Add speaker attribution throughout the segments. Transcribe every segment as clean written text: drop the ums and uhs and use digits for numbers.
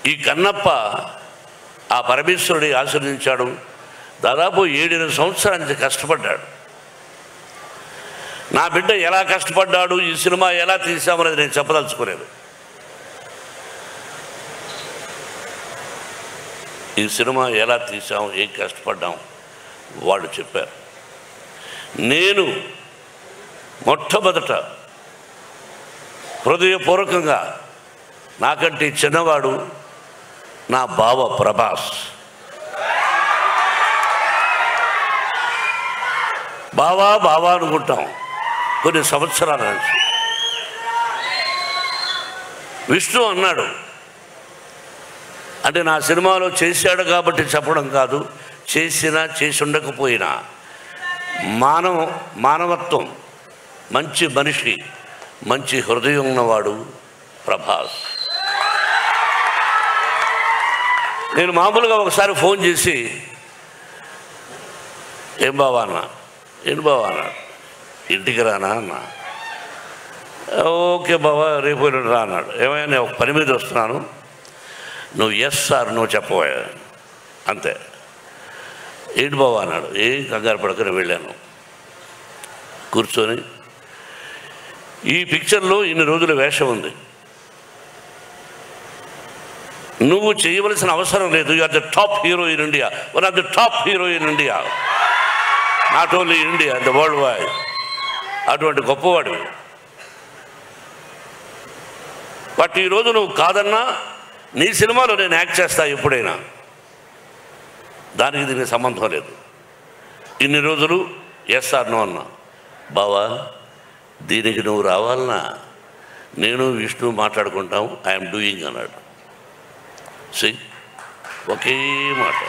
Speaker 1: ఈ కన్నప్ప ఆ పరమేశ్వరుడి ఆశీర్వదించాడు. దాదాపు 7-8 సంవత్సరాల నుంచి కష్టపడ్డాడు. నా బిడ్డ ఎలా కష్టపడ్డాడు, ఈ సినిమా ఎలా తీసామనేది నేను చెప్పదలుచుకోలేదు. ఈ సినిమా ఎలా తీసాం, ఏం కష్టపడ్డాం వాళ్ళు చెప్పారు. నేను మొట్టమొదట హృదయపూర్వకంగా నాకంటే చిన్నవాడు నా బావ ప్రభాస్. బావా అనుకుంటాం కొన్ని సంవత్సరాల నుంచి. విష్ణు అన్నాడు, అంటే నా సినిమాలో చేశాడు కాబట్టి చెప్పడం కాదు, చేసినా చేసి ఉండకపోయినా మానవత్వం, మంచి మనిషి, మంచి హృదయం ఉన్నవాడు ప్రభాస్. నేను మామూలుగా ఒకసారి ఫోన్ చేసి ఏం బావా అన్నా, ఇంటికి రానా అన్నా. ఓకే బావా రేపు రా అన్నాడు. ఏమైనా నేను ఒక పని మీద వస్తున్నాను, నువ్వు ఎస్ సార్ నువ్వు చెప్పబోయా అంతే. ఏంటి బావా అన్నాడు. ఏం కంగారు పడకనే వెళ్ళాను. కూర్చొని ఈ పిక్చర్లో ఇన్ని రోజుల వేషం ఉంది, నువ్వు చేయవలసిన అవసరం లేదు. You are the top hero in India, one of the top hero in India, not only India, the world wide. అటువంటి గొప్పవాడు. బట్ ఈరోజు నువ్వు కాదన్నా నీ సినిమాలో నేను యాక్ట్ చేస్తా ఎప్పుడైనా, దానికి దీనికి సంబంధం లేదు. ఇన్ని రోజులు ఎస్ఆర్ నో అన్నా. బావా దీనికి నువ్వు రావాలన్నా నేను విష్ణు మాట్లాడుకుంటాం, ఐఎమ్ డూయింగ్ అన్నాడు. ఒకే మాట,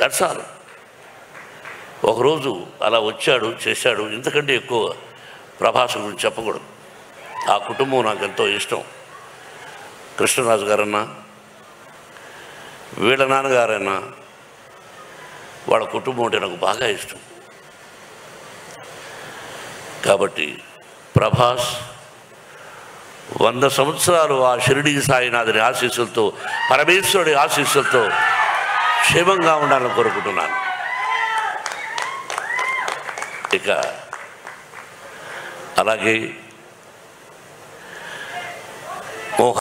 Speaker 1: దట్స్ ఆల్. ఒకరోజు అలా వచ్చాడు, చేశాడు. ఇంతకంటే ఎక్కువ ప్రభాస్ గురించి చెప్పకూడదు. ఆ కుటుంబం నాకు ఎంతో ఇష్టం. కృష్ణరాజు గారన్నా, వీళ్ళ నాన్నగారన్నా, వాళ్ళ కుటుంబం అంటే నాకు బాగా ఇష్టం. కాబట్టి ప్రభాస్ 100 సంవత్సరాలు ఆ షిరిడి సాయినాథుని ఆశీస్సులతో, పరమేశ్వరుడి ఆశీస్సులతో క్షేమంగా ఉండాలని కోరుకుంటున్నాను. ఇక అలాగే